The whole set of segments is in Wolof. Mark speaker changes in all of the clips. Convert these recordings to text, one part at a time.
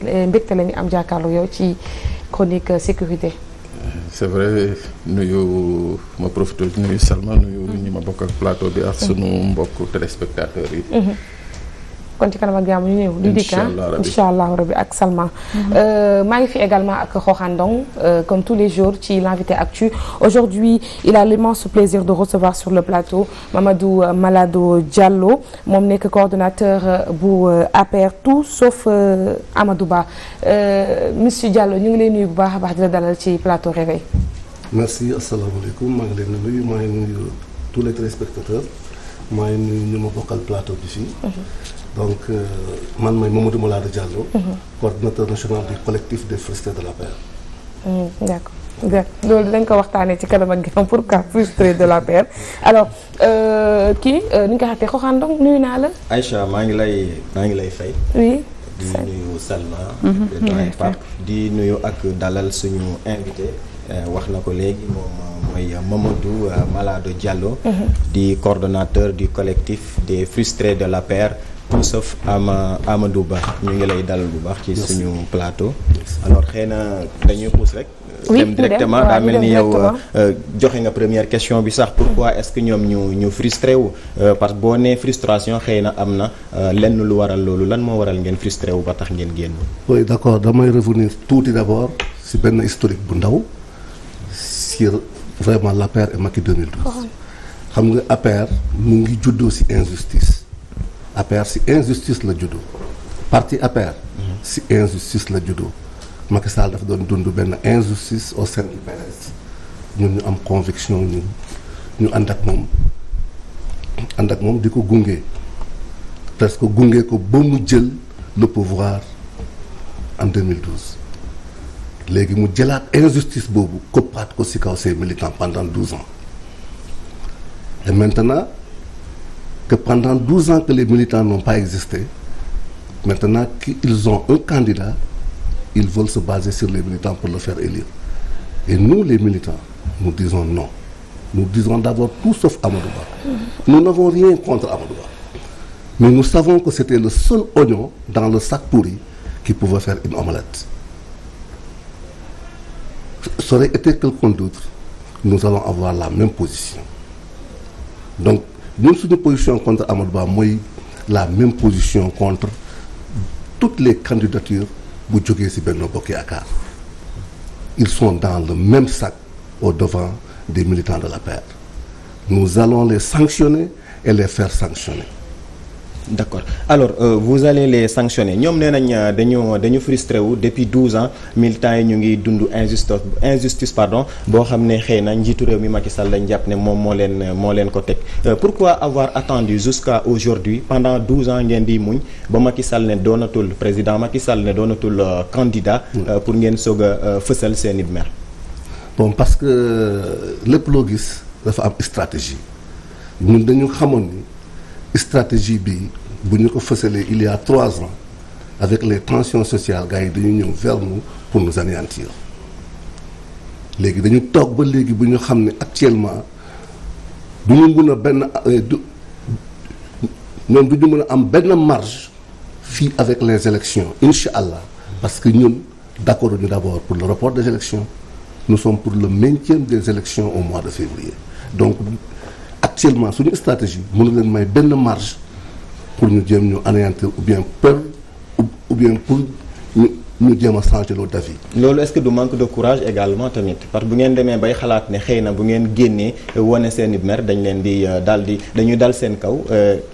Speaker 1: mbégte la ñu am jàkkaarloo yow ci chronique sécurité.
Speaker 2: c'est vrai nuyu ma profité nuyu Salma nuyu ñi ma bokk ak plateau bi ak sunu mbokk téléspectateurs yi.
Speaker 1: kon ci kanam ak jàmm ñu ñëw di dikk incha allah rabbi ak Salma. maa ngi fi également ak Xooxaan Ndong comme tous les jours ci l'invité actu. Aujourd'hui il a l'immense plaisir de recevoir sur le plateau Mamadou Malado Diallo moom nekk coordonnateur bu APR tout sauf Amadou Ba monsieur Diallo ñu ngi lay nuyu bu baax a baax di la dalal ci plateau Réveil.
Speaker 3: merci asalaamaaleykum maa ngi leen di nuyu maa ngi nuyu tous les téléspectateurs maa ngi nuyu ñu ma bokkal plateau bi fii. donc man mooy Mamadou Malado Diallo. coordinateur national du collectif des frustrés de l'APR.
Speaker 1: d'accord loolu dañ ko waxtaanee ci kanam ak gàmm pourquoi frustré de l'APR alors kii ni nga ko waxee Xooxaan Ndong nuyu naa la.
Speaker 4: Aïcha maa ngi lay fay.
Speaker 1: oui.
Speaker 4: di nuyu Salma. Pape di nuyu ak dalal suñu invité. wax na ko léegi moom mooy Mamadou Malado Diallo. di coordonnateur du collectif des frustrés de l'APR. tout sauf Amadou Ba ñu ngi lay dalal bu baax ci suñu plateau. alors xëy na dañuy xuus rek. dem directement daa mel ni yow joxe nga première question bi sax pourquoi est-ce que ñoom ñu frustré wu parce que boo nee frustration xëy na am na lenn lu waral loolu lan moo waral ngeen frustré wu ba tax ngeen génn.
Speaker 3: oui d'accord damay revenir tuuti d'abord ci benn historique bu ndaw sur vraiment l'APR et Macky 2012. xam nga APR mu ngi juddoo ci injustice. APR ci injustice la juddoo parti APR ci injustice la juddoo Macky Sall dafa doon dund benn injustice au sein du PDS ñun ñu am conviction ñu ànd ak moom di ko gunge presque gunge ko ba mu jël le pouvoir en 2012 léegi mu jëlaat injustice boobu koppaat ko ci kaw ses militants pendant 12 ans et maintenant que pendant 12 ans que les militants n'ont pas existé, maintenant qu'ils ont un candidat, ils veulent se baser sur les militants pour le faire élire. Et nous, les militants, nous disons non. Nous disons d'abord tout sauf Amadou Ba. Nous n'avons rien contre Amadou Ba. Mais nous savons que c'était le seul oignon dans le sac pourri qui pouvait faire une omelette. Ça aurait été quelqu'un d'autre, nous allons avoir la même position. Donc, ñun suñu position contre Amadou Ba mooy la même position contre toutes les candidatures bu jógee ci Benno Bokk Yaakaar. Ils sont dans le même sac au devant des militants de l'APR. Nous allons les sanctionner et les faire sanctionner.
Speaker 4: D'accord alors vous allez les sanctionner ñoom nee nañ dañu frustré wu depuis 12 ans militants yi ñu ngi dund injustice boo xam ne xëy na njiitu réew mi Macky Sall lañ jàpp ne moom moo leen ko teg pourquoi avoir attendu jusqu'à aujourd'hui pendant 12 ans ngeen di muñ ba Macky Sall ne doonatul président Macky Sall ne doonatul candidat pour ngeen soog a fësal seeni mer.
Speaker 3: bon parce que lépp loo gis dafa am stratégie ñun dañu xamoon ni stratégie bi bu ñu ko fësalee il y a 3 ans avec les tensions sociales gars yi dañu ñëw vers nous pour nous anéantir léegi dañu toog ba léegi bu ñu xam ne actuellement du ñu mën a ñoom du ñu mën a am benn marge fii avec les élections incha allah parce que ñun d'accord ñu d'abord pour le report des élections nous sommes pour le maintien des élections au mois de février donc actuellement suñu stratégie mënu leen may benn marge pour ñu jéem ñu anéantir ou bien peur ou bien pour ñu jéem a changer l'autre d'avis.
Speaker 4: loolu est-ce que du manque de courage également tamit parce que bu ngeen demee bay xalaat ne xëy na bu ngeen génnee wane seen i mer dañ leen di dañuy dal seen kaw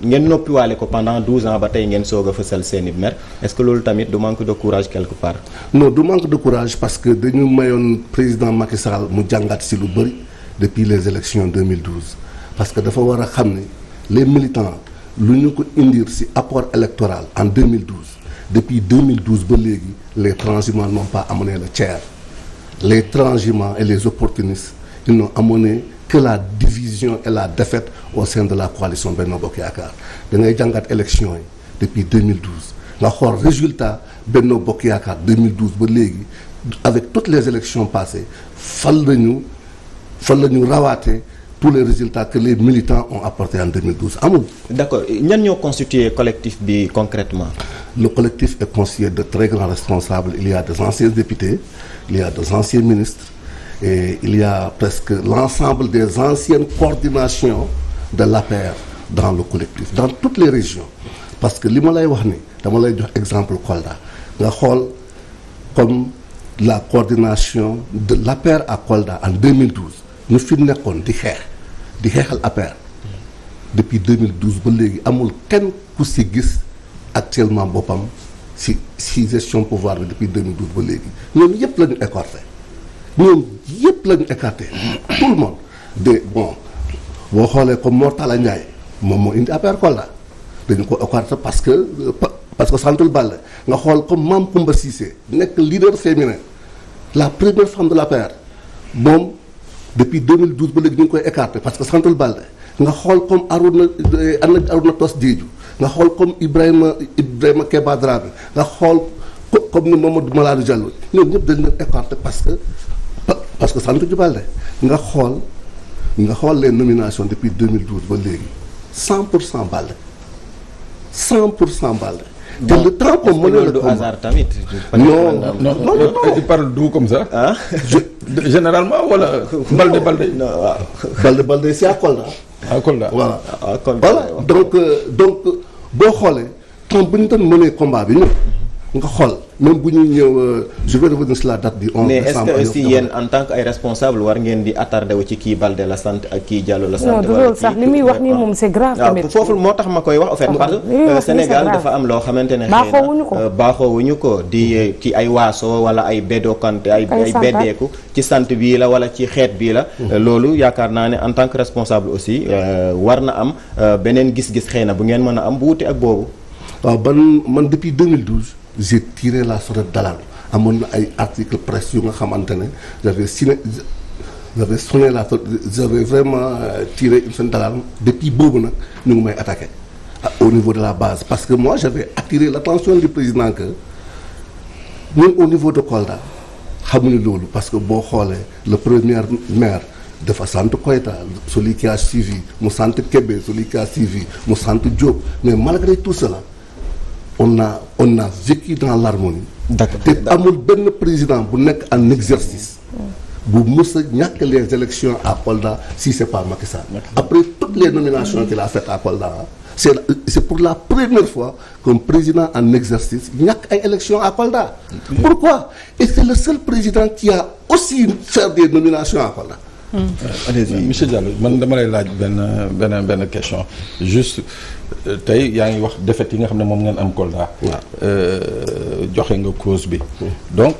Speaker 4: ngeen noppiwaale ko pendant 12 ans ba tey ngeen soog a fësal seen i mer est-ce que loolu tamit du manque de courage quelque part.
Speaker 3: non du manque de courage parce que dañu mayoon président Macky Sall mu jàngat ci lu bëri depuis les élections 2012 parce que dafa war a xam ne les militants lu ñu ko indir ci apport électoral en 2012. Depuis 2012 ba léegi les transhumants n'ont pas amené le tiers les transhumants et les opportunistes ils n'ont amené que la division et la défaite au sein de la coalition Benno Bokk Yaakaar da ngay jàngat élection yi depuis 2012 nga xool résultat Benno Bokk Yaakaar 2012 ba léegi avec toutes les élections passées fan la ñu rawaate tous les résultats que les militants ont apportés en 2012 amul.
Speaker 4: d'accord ñan ñoo constitué collectif bi concrètement.
Speaker 3: Le collectif est constitué de très grands responsables. Il y a des anciens députés, il y a des anciens ministres et il y a presque l'ensemble des anciennes coordinations de l'APR dans le collectif, dans toutes les régions. Parce que li ma lay wax ni dama lay jox exemple Kolda nga xool comme la coordination de l'APR à Kolda en 2012 ñu fi nekkoon di xeexal APR depuis 2012 ba léegi amul kenn ku si gis actuellement boppam si gestion pouvoir bi depuis 2012 ba léegi ñoom yëpp la ñu écarté tout le monde boo xoolee comme Mor Talla Ndiaye moom moo indi APR Kolda dañu ko écarté parce que Santul Balde nga xool comme Mame Koumba Cissé nekk leader féminin la première femme de l'APR moom depuis 2012 ba léegi ñu ngi koy écarté parce que Santul Balde nga xool comme Arouna Tos Diédhiou nga xool comme Ibrahima Keba Dramé nga xool comme ni Mamadou Malade Diallo ñoom ñëpp dañ leen écarté parce que Santul Balde nga xool les nominations depuis 2012 ba léegi 100% Balde 100% Balde. te le temps qu'on menait le combat
Speaker 4: hasard tamit.
Speaker 2: non tu parles d'où comme ça.
Speaker 4: ah
Speaker 2: généralement wala. Balde.
Speaker 3: non Balde c'est à Kolda.
Speaker 2: à Kolda
Speaker 3: voilà. donc boo xoolee temps bu ñu doon mënee combat bi ñun nga xool même bu ñuy ñëw je vais revenir sur la date du 11
Speaker 4: mais est-ce
Speaker 3: décembre.
Speaker 4: que aussi yéen en tant que ay responsable war ngeen di attardé wu ci kii Balde la sant ak kii Diallo la sant.
Speaker 1: non du loolu sax li muy wax nii moom c'est grave tamit.
Speaker 4: waaw foofu moo tax ma koy wax en fait parce que Sénégal dafa am loo xamante ne baaxoowuñu ko di ci ay waaso wala ay bedokante ay beddeeku ci sant bii la wala ci xeet bii la. loolu yaakaar naa ne en tant que responsable aussi war na am beneen gis-gis xëy na bu ngeen mën a am bu wuute ak boobu.
Speaker 3: waaw man depuis 2012 j'ai tiré la sonnette d'alarme amoon na ay articles presse yu nga xamante ne j'avais vraiment tiré une sonnette d'alarme depuis boobu nag ñu ngi may attaqué au niveau de la base parce que moi j'avais attiré l'attention du président que ñun au niveau de Kolda xamuñu loolu parce que boo xoolee le premier maire dafa sant Koyta celui qui a suivi mu sant Kébé celui qui a suivi mu sant Diop mais malgré tout cela on a vécu dans l'harmonie.
Speaker 4: D'accord.
Speaker 3: te amul benn président bu nekk en exercice bu mës a ñàkk les élections à Kolda si c'est pas Macky Sall. Après toutes les nominations qu'il a faites à Kolda c'est pour la première fois qu'un président en exercice ñàkk ay élections à Kolda. Pourquoi? Et c'est le seul président qui a aussi fait des nominations à Kolda.
Speaker 2: Monsieur Diallo man dama lay laaj benn question juste tey yaa ngi wax défaite yi nga xam ne moom ngeen am Kolda. joxe nga cause bi. donc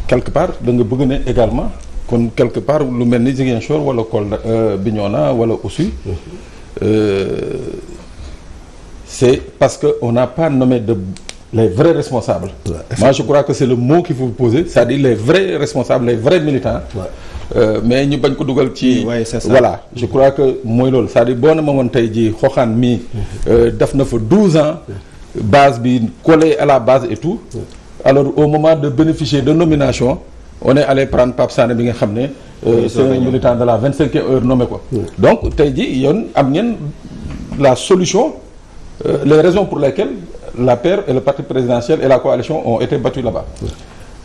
Speaker 2: quelque part da nga bëgg ne également kon quelque part lu mel ni Ziguinchor wala Kolda Bignona wala aussi c'est parce que on n'a pas nommé les vrais responsables. Moi je crois que c'est le mot qu'il faut poser, c'est-à-dire les vrais responsables, les vrais militants. Mais ñu bañ ko dugal ci. Voilà je crois que mooy loolu c'est-à-dire boo na ma woon tey jii Xoxaan mii def na fa 12 ans base bi collé à la base et tout. Alors au moment de bénéficier de nomination on est allé prendre Pape Sané bi nga xam ne. c'est un militant de la 25e heure nommé ko. Donc tey jii yoon am ngeen la solution. Les raisons pour lesquelles la paire et le parti présidentiel et la coalition ont été battus là-bas.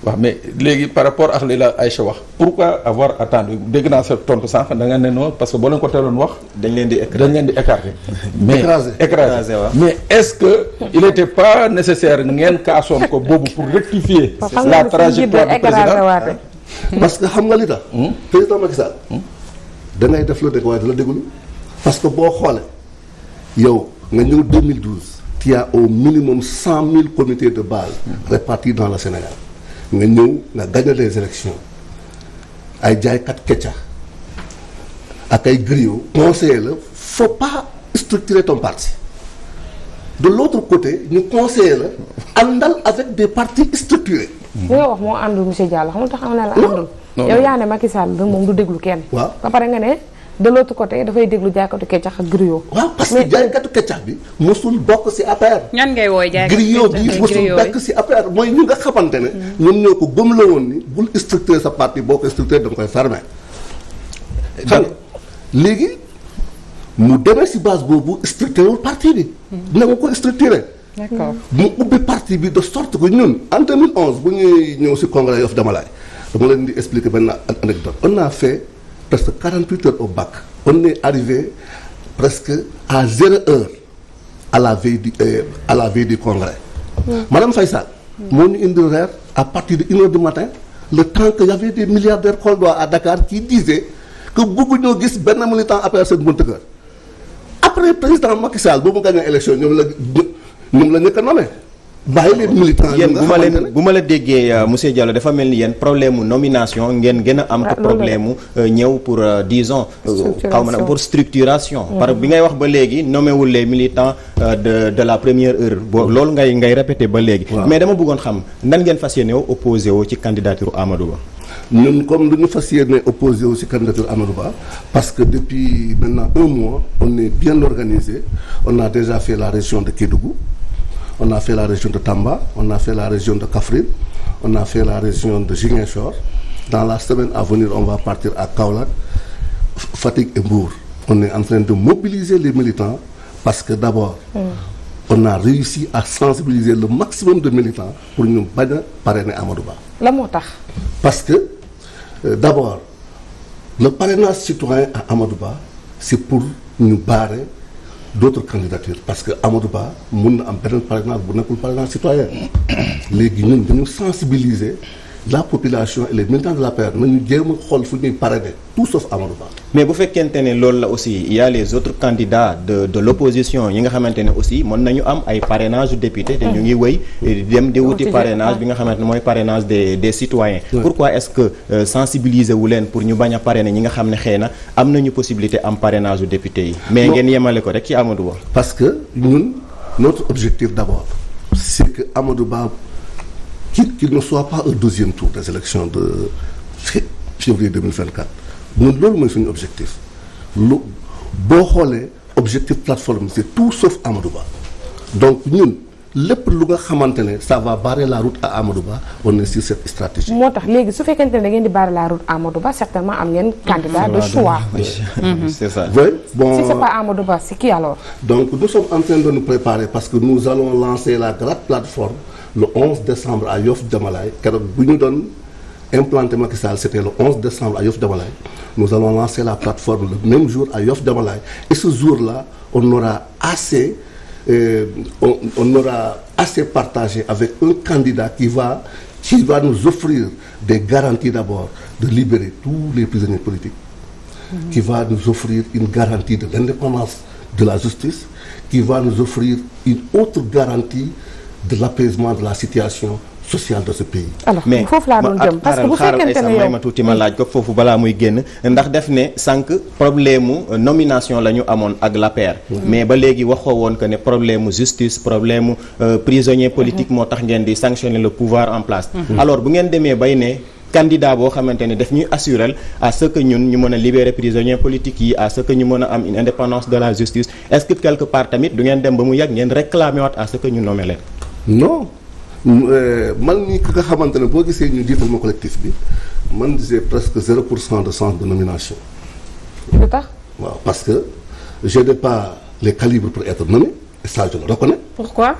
Speaker 2: waaw mais léegi par rapport ak li la Aïcha wax pourquoi avoir attendu dégg naa sa tontu sànq da nga ne non parce que boo leen ko teeloon wax.
Speaker 4: dañ leen di
Speaker 2: écarter. mais écraser mais est-ce que il était pas nécessaire ngeen kaasoon ko boobu pour rectifier la trajectoire du président.
Speaker 3: parce que xam nga li tax. président Macky Sall. da ngay def la dégg waaye da la déglu parce que boo xoolee yow nga ñëw 2012. il y a au minimum 100 000 comités de base répartis dans le Sénégal. nga ñëw nga gagné les élections ay jaaykat kecca ak ay griot conseiller la faut pas structurer ton parti de l'autre côté ñu conseiller la àndal avec des partis structurés.
Speaker 1: li nga wax moo àndul monsieur Diallo xam nga tax am na la àndul. yow yaa ne Macky Sall moom du déglu kenn.
Speaker 3: waaw
Speaker 1: ba pare nga ne de l'autre côté dafay déglu jaaykatu keccax ak griot.
Speaker 3: waaw parce que jaaykatu keccax bi mosul bokk ci APR.
Speaker 5: ñan ngay wooy jaaykatu
Speaker 3: griot bi mosul bokk ci APR mooy ñu nga xamante ne. ñoom ñoo ko gëm la woon ni bul structurer sa parti boo ko structurer da nga koy fermer. xam nga léegi mu demee si base boobu structuré wul parti bi. dina ko structuré.
Speaker 1: d'accord
Speaker 3: mu ubbi parti bi de sorte que ñun en 2011 bu ñuy ñëw si congrès Yoff Damalaay dama leen di expliquer benn anecdote on a fait presque 48 heures au bac on est arrivé presque à 0 heure à la veille du congrès. Madame Faye Sall moo ñu indi reer à partir de 1 heure du matin le temps que y avait des milliardaires coldois à Dakar qui disaient que bëggu ñoo gis benn militant APR seen buntu kër. Après président Macky Sall bu mu gagné élection ñoom la ñëkk a nommé bàyyi leen militant
Speaker 4: yéen bu ma la déggee monsieur Diallo dafa mel ni yéen problème mu nomination ngeen gën a am que problème mu ñëw pour disons xaw ma na pour structuration par bi ngay wax ba léegi nommé wul les militants de la première heure boo loolu ngay répété ba léegi mais dama bëggoon xam nan ngeen fas yéene opposé woo ci candidature Amadou Ba.
Speaker 3: ñun comme du ñu fas yéene opposé aussi candidature Amadou Ba parce que depuis maintenant 1 mois on est bien organisé on a déjà fait la région de Kédougou on a fait la région de Tamba on a fait la région de Kaffrine on a fait la région de Ziguinchor dans la semaine à venir on va partir à Kaolack Fatick et Mbour on est en train de mobiliser les militants parce que d'abord on a réussi à sensibiliser le maximum de militants pour ñu bañ a parrainer Amadou Ba.
Speaker 1: la moo tax.
Speaker 3: Parce que d'abord le parrainage citoyen à Amadou Ba c'est pour ñu barrer d'autres candidatures parce que Amadou Ba mun na am beneen parrainage bu nekkul parrainage citoyen léegi ñun dañu sensibiliser la population et les militants de l'APR nañu jéem a xool fu ñuy parrainer tout sauf Amadou Ba.
Speaker 4: mais bu fekkente ne loolu la aussi il y a les autres candidats de l'opposition yi nga xamante ne aussi mën nañu am ay parrainage député te ñu ngi wëy dem di wuti parrainage bi nga xamante ne mooy parrainage des citoyens. Pourquoi est-ce que sensibiliser wu leen pour ñu bañ a parrainer ñi nga xam ne xëy na am nañu possibilité am parrainage u député yi. mais ngeen yemale ko rek ci Amadou Ba.
Speaker 3: parce que ñun notre objectif d'abord c'est que Amadou Ba qu'il ne soit pas au 2e tour des élections de février 2024 ñun loolu mooy suñu objectif lu boo xoolee objectif plateforme c'est tout sauf Amadou Ba donc ñun lépp lu nga xamante ne ça va barrer la route à Amadou Ba on est sur cette stratégie.
Speaker 1: moo tax léegi su fekkente ne da ngeen di barrer la route à Amadou Ba certainement am ngeen candidat de choix.
Speaker 4: c'est ça.
Speaker 3: Oui, bon,
Speaker 1: si c'est pas Amadou Ba c'est qui alors.
Speaker 3: donc nous sommes en train de nous préparer parce que nous allons lancer la grande plateforme le 11 décembre à Yoff Damalaay keroog bu ñu doon implanté Macky Sall c'était le 11 décembre à Yoff Damalaay nous allons lancer la plateforme le même jour à Yoff Damalaay et ce jour-là on aura assez partagé avec un candidat qui va nous offrir des garanties d'abord de libérer tous les prisonniers politiques qui va nous offrir une garantie de l'indépendance de la justice qui va nous offrir une autre garantie de l'apaisement de la situation sociale de ce pays.
Speaker 1: alors foofu laa doon jëm parce que bu fekkente ne yow
Speaker 4: ma tuuti ma laaj ko foofu balaa muy génn ndax def ne sànq problème mu nomination la ñu amoon ak l'APR. mais ba léegi waxoo woon que ne problème mu justice problème mu prisonnier politique moo tax ngeen di sanctionner le pouvoir en place. alors bu ngeen demee bay ne candidat boo xamante ne daf ñuy assurer à ce que ñun ñu mën a libérer prisonniers politiques yi à ce que ñu mën a am une indépendance de la justice est-ce que quelque part tamit du ngeen dem ba mu yàgg ngeen réclamer waat à ce que ñu nommer leen.
Speaker 3: non man mii ki nga xamante ne boo gisee ñu jiital ma collectif bi man j'ai presque 0% de chance de nomination.
Speaker 1: lu tax.
Speaker 3: waaw parce que je n'ai pas les calibres pour être nommé et ça je le reconnais.
Speaker 1: pourquoi.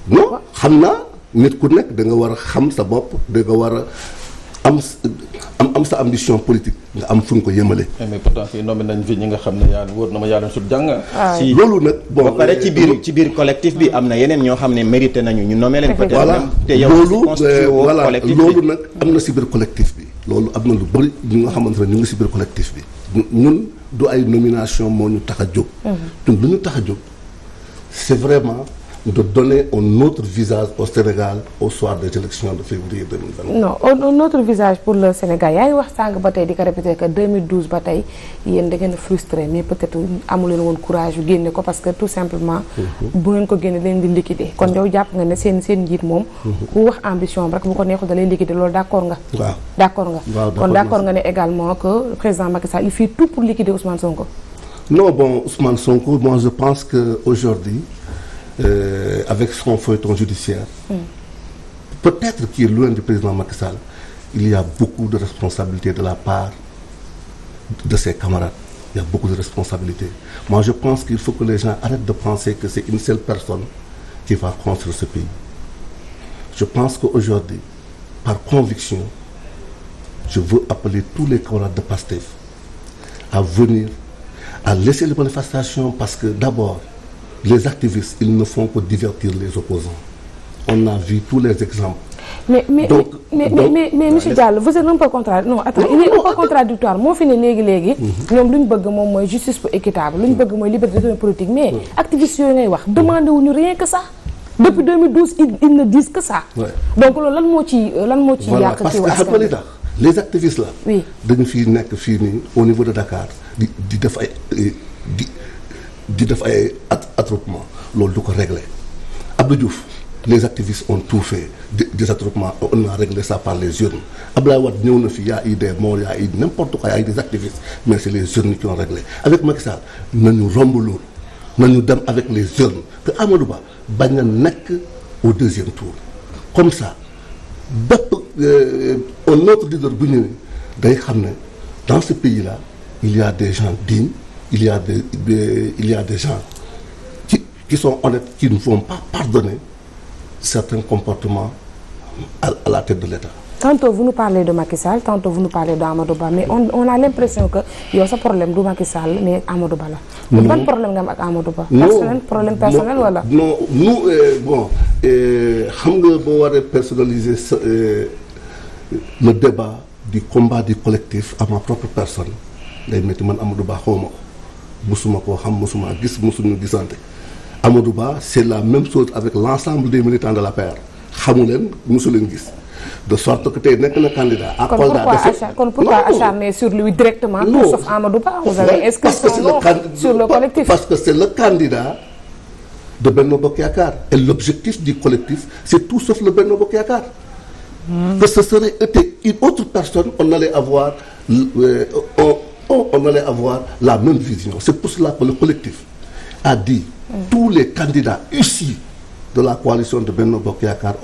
Speaker 3: non xam naa nit ku nekk da nga war a xam sa bopp da nga war a am sa ambition politique nga am fu nga ko yëmale.
Speaker 2: mais pourtant fii nommé nañ fi ñi nga xam ne yaa wóor na ma yaa leen sut jàng.
Speaker 4: si
Speaker 3: loolu nag bon
Speaker 4: ba pare ci biir collectif bi am na yeneen ñoo xam ne mérité nañu ñu nommé leen. peut-être
Speaker 3: voilà
Speaker 4: même te yow
Speaker 3: voilà
Speaker 4: collectif
Speaker 3: loolu nag am na si biir collectif bi. loolu am na lu bëri ñu nga xamante ne ñu ngi si biir collectif bi ñun du ay nomination moo ñu tax a jóg. ñun lu ñu tax a jóg c'est vraiment de donner un autre visage au Sénégal au soir des élections de février 2020.
Speaker 1: non un autre visage pour le Sénégal yaa ngi wax sànq ba tey di ko répéter que 2012 ba tey yéen da ngeen a frustré mais peut-être amu leen woon courage yu génne ko parce que tout simplement. bu ngeen ko génne leen di liquider kon yow jàpp nga ne seen njiit moom. ku wax ambition rek bu ko neexul da lay liquider loolu d'accord nga.
Speaker 3: waaw
Speaker 1: d'accord nga. kon d'accord nga ne également que le président Macky Sall il fait tout pour liquider Ousmane Sonko.
Speaker 3: non bon Ousmane Sonko moi je pense que aujourd'hui avec son feuilleton judiciaire peut-être qu'il est loin du président Macky Sall il y a beaucoup de responsabilités de la part de ses camarades il y a beaucoup de responsabilités. Moi, je pense qu'il faut que les gens arrêtent de penser que c'est une seule personne qui va construire ce pays. Je pense qu'aujourd'hui, par conviction, je veux appeler tous les camarades de PASTEF à venir, à laisser les manifestations, parce que d'abord, les activistes, ils ne font que divertir les opposants. On a vu tous les exemples.
Speaker 1: Mais monsieur Diallo, vous êtes un peu contradictoire. Non, attends, il est un peu contradictoire. Moo fi ne léegi ñoom lu ñu bëgg moom mooy justice bu équitable, lu ñu bëgg mooy liberté de politique, mais activistes yooyu ngay wax demandé wuñu rien que ça. Depuis 2012, ils ne disent que ça. Ouais. Donc loolu lan moo ci
Speaker 3: voilà,
Speaker 1: yàq
Speaker 3: parce
Speaker 1: ci
Speaker 3: que xam nga li tax les activistes là. Oui. Dañu fi nekk fii nii au niveau de Dakar di def ay attroupement loolu du ko régler. Abdou Diouf, les activistes ont tout fait des attroupements, on a réglé ça par les urnes. Abdoulaye Wade ñëw na fi, y a eu des morts, y a eu n'importe quoi, y a eu des activistes, mais c'est les urnes qui ont réglé. Avec Macky Sall nañu romb loolu, nañu dem avec les urnes, que Amadou Ba bañ a nekk au deuxième tour. Comme ça bépp un autre leader bu ñëwee day xam ne dans ce pays-là il y a des gens dignes, il y a des gens qui sont honnêtes, qui ne vont pas pardonner certains comportements à la tête de l'État.
Speaker 1: Tantôt vous nous parlez de Macky Sall, tantôt vous nous parlez d'Amadou Ba, mais on a l'impression que yow sa problème du Macky Sall mais Amadou Ba la. Ban problème nga am ak Amadou Ba? Personnel, problème personnel wala?
Speaker 3: Non, nous bon xam nga boo waree personnaliser le débat du combat du collectif à ma propre personne day métti. Man Amadou Ba xawma ko, musuma koo xam, musuma gis, musuñu gisante. Amadou Ba, c'est la même chose avec l'ensemble des militants de l'APR. Xamu leen, musu leen gis. De sorte que tey nekk na candidat à Kolda.
Speaker 1: Kon pourquoi acharner sur lui directement? Non, sauf Amadou Ba, vous avez inscrit son nom sur le collectif.
Speaker 3: Parce que c'est le candidat de Benno Bokk Yaakaar. Et l'objectif du collectif, c'est tout sauf le Benno Bokk Yaakaar. Que ce serait été une autre personne, on allait avoir la même vision. C'est pour cela que le collectif a dit tous les candidats issus de la coalition de Benno Bokk Yaakaar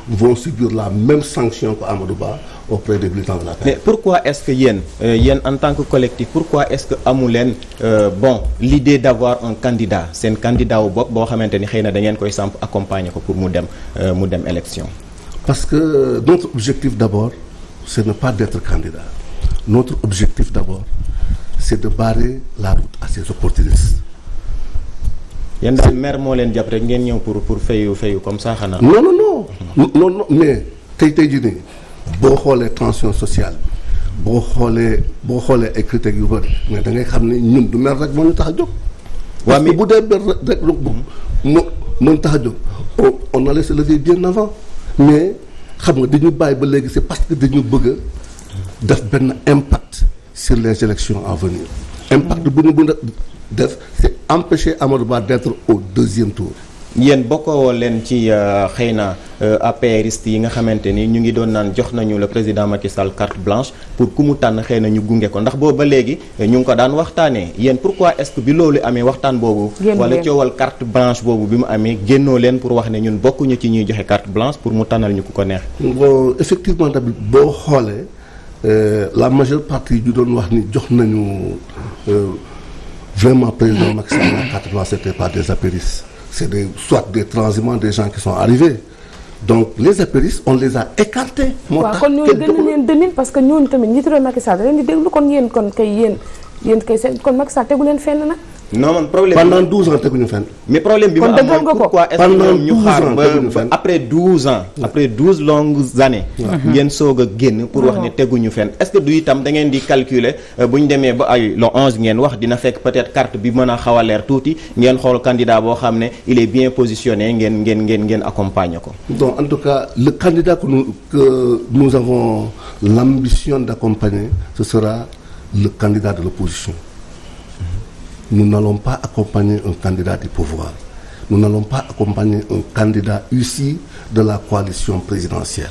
Speaker 3: vont subir la même sanction que Amadou Ba auprès des militants de la terre.
Speaker 4: Mais pourquoi est-ce que yéen en tant que collectif, pourquoi est-ce que amu leen l'idée d'avoir un candidat, seen candidat wu bopp boo xamante ni xëy na da ngeen koy samp accompagner ko pour mu dem élection?
Speaker 3: Parce que notre objectif d'abord, ce n'est pas d'être candidat. Notre objectif d'abord, c'est de barrer la route à ces opportunistes.
Speaker 4: Yéen daal maire moo leen jàpp rek ngeen ñëw pour fayu comme ça xanaa.
Speaker 3: Non, mais tey jii nii boo xoolee tension sociale boo xoolee ay critiques yu bëri mais da ngay xam ne ñun du maire rek moo ñu tax a jóg. Parce que bu dee maire rek moo tax a jóg on allait se lever bien avant, mais xam nga dañu bàyyi ba léegi c'est parce que dañu bëgg a def benn impact sur les élections à venir. Impact bu ñu mën a def c'est empêcher Amadou Ba d'être au deuxième tour.
Speaker 4: Yéen bokkoo leen ci xëy na APRiste yi nga xamante ni ñu ngi doon naan jox nañu le président Macky Sall carte blanche pour ku mu tànn xëy na ñu gunge ko ndax boobu ba léegi ñu ngi ko daan waxtaanee yéen pourquoi est-ce que bi loolu amee waxtaan boobu wala coowal carte blanche boobu bi mu amee génnoo leen pour wax ne ñun bokkuñu ci ñuy joxe carte blanche pour mu tànnal ñu ku ko neex?
Speaker 3: Bon, effectivement tamit boo xoolee la majeure partie ñu doon wax ni jox nañu vraiment président Macky Sall la carte blanche, c'était pas des apéristes. C'est soit des transhumants, des gens qui sont arrivés. Donc les apéristes, on les a écartés.
Speaker 1: waaw kon ñooñu gën leen demin parce que ñooñu tamit njiitu réew Macky Sall da leen di déglu kon yéen kay seen kon Macky Sall tegu leen fenn nag.
Speaker 4: Non man problème
Speaker 3: pendant 12 ans teguñu fenn.
Speaker 4: Mais problème bi ma am mooy pourquoi est-ce que ñu xaar ba après 12 ans après 12 longues années ngeen soog a génn pour wax ne teguñu fenn. Est-ce que du itam da ngeen di calculer bu ñu demee ba ay le 11 ngeen wax dina fekk peut-être carte bi mën a xaw a leer tuuti ngeen xool candidat boo xam ne il est bien positionné ngeen accompagner ko.
Speaker 3: Donc en tout cas le candidat que nous avons l'ambition d'accompagner, ce sera le candidat de l'opposition. Nous n'allons pas accompagner un candidat du pouvoir. Nous n'allons pas accompagner un candidat issu de la coalition présidentielle.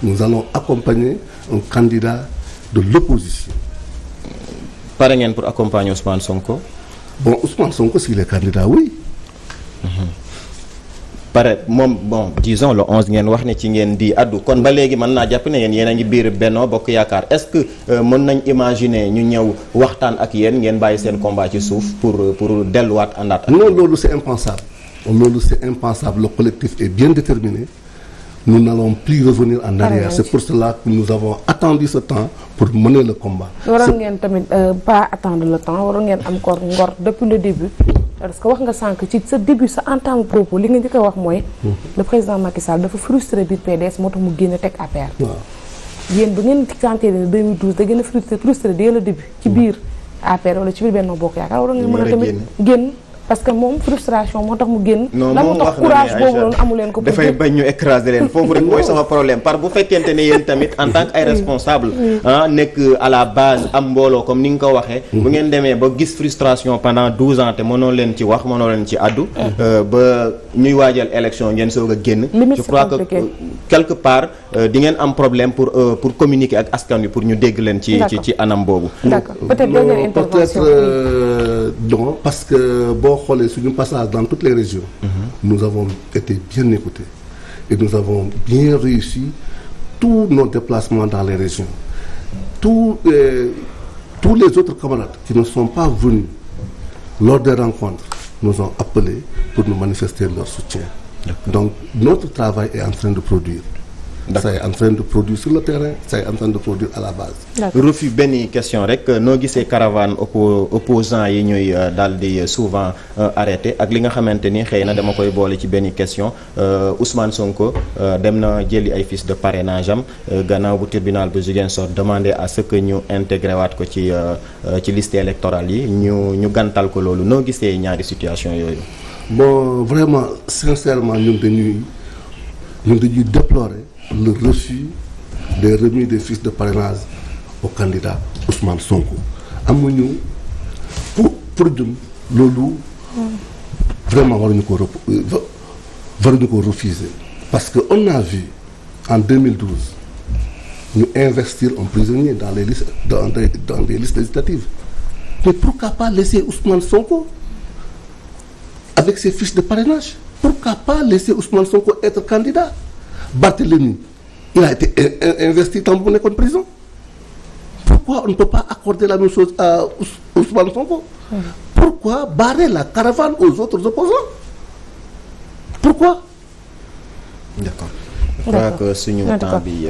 Speaker 3: Nous allons accompagner un candidat de l'opposition.
Speaker 4: Pare ngeen pour accompagner Ousmane Sonko?
Speaker 3: Bon, Ousmane Sonko, s'il est candidat, oui.
Speaker 4: pare moom bon disons le 11 ngeen wax ne ci ngeen di addu kon ba léegi mën naa jàpp ne yéen a ngi biir Benno Bokk Yaakaar est-ce que mën nañ imaginer ñu ñëw waxtaan ak yéen ngeen bàyyi seen combat ci suuf pour delluwaat àndaat.
Speaker 3: non loolu c'est impensable. loolu c'est impensable. Le collectif est bien déterminé. Nous n'allons plus revenir en arrière. C'est pour cela que nous avons attendu ce temps pour mener le combat.
Speaker 1: waroon ngeen tamit pas attendre le temps waroon ngeen am ngor depuis le début. parce que wax nga sànq ci sa début sa entame propos li nga njëkk a wax mooy. le président Macky Sall dafa frustré biir PDS moo tax mu génn teg APR. waaw yéen ba ngeen sentir ne 2012 da ngeen a frustré dès le début. ci biir APR wala ci biir Benno Bokk Yaakaar waroon ngeen mën a tamit génn. parce que moom frustration moo tax mu génn. la mu tax courage boobu noonu amu leen ko.
Speaker 4: dafay bañ ñu écraser leen foofu rek mooy sama problème par bu fekkente ne yéen tamit en tant que ay responsable nekk à la base am mbooloo comme ni nga ko waxee. bu ngeen demee ba gis frustration pendant 12 ans te mënoo leen ci wax mënoo leen ci addu. ba ñuy waajal élection ngeen soog a génn. je crois que quelque part di ngeen am problème pour communiquer ak askan wi pour ñu dégg leen ci anam boobu.
Speaker 1: d'accord peut-être dernière intervention.
Speaker 3: Non parce que boo xoolee suñu passage dans toutes les régions. Nous avons été bien écoutés et nous avons bien réussi tous nos déplacements dans les régions. Tous les autres camarades qui ne sont pas venus lors des rencontres nous ont appelés pour nous manifester leur soutien. Donc notre travail est en train de produire. Ça est en train de produire sur le terrain, ça est en train de produire à la base.
Speaker 4: Refus benn question rek noo gisee caravane opposant yi ñuy daal di souvent arrêté ak li nga xamante ni xëy na dama koy boole ci benn question Ousmane Sonko dem na jëli ay fiches de parrainage am gannaaw bu tribunal bu Ziguinchor demandé à ce que ñu intégré waat ko ci liste électorale yi ñu gantal ko loolu noo gisee ñaari situation yooyu.
Speaker 3: Bon vraiment sincèrement ñun dañuy déplorer le refus des remis des fiches de parrainage au candidat Ousmane Sonko. amuñu pour ñun loolu vraiment waruñu ko refuser parce que on a vu en 2012 ñu investir un prisonnier dans les listes dans des listes législatives mais pourquoi pas laisser Ousmane Sonko avec ses fiches de parrainage? Pourquoi pas laisser Ousmane Sonko être candidat? Barthélémy, il a été investi tant que vous n'êtes en prison. Pourquoi on ne peut pas accorder la même chose à Ousmane Sonko? Pourquoi barrer la caravane aux autres opposants? Pourquoi?
Speaker 4: D'accord. Je crois que suñu temps bi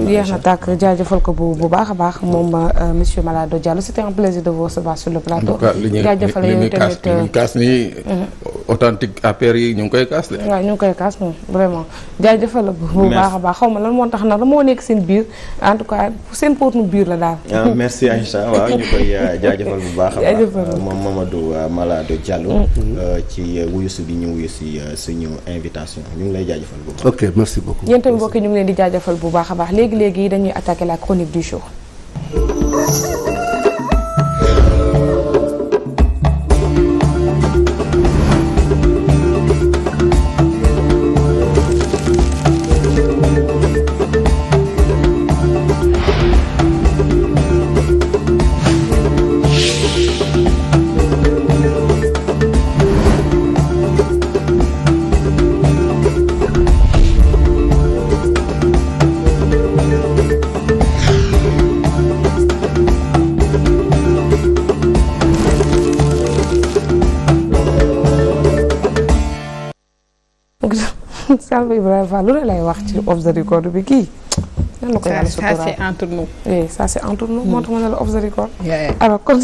Speaker 1: jeex na tàkk jaajëfal ko bu baax a baax moom monsieur Malado Diallo c'était un plaisir de vous recevoir sur le plateau. jaajëfal yow tamit
Speaker 2: li ñuy kaas ni authentique APR yi ñu ngi koy kaas de.
Speaker 1: waaw ñu ngi koy kaas moom vraiment jaajëfal la bu baax a baax xaw ma lan moo tax nag la moo nekk seen biir en tout cas seen pootnu biir la daal.
Speaker 4: merci Aïcha waaw ñu koy jaajëfal bu baax a baax moom Mamadou Malado Diallo ci wuyusi bi ñu wuyusi suñu invitation ñu ngi lay jaajëfal bu baax.
Speaker 3: Ok merci beaucoup.
Speaker 1: yéen tamit mbokk yi ñu ngi leen di jaajëfal bu baax a baax léegi dañuy attaquer la chronique du jour. Salve Ibrahima lu ne lay wax ci off the record bi kii. nan la ko yàlla suturaal
Speaker 5: ça c'est entre nous.
Speaker 1: oui ça c'est entre nous moo tax ma ne la off the record. alors kon.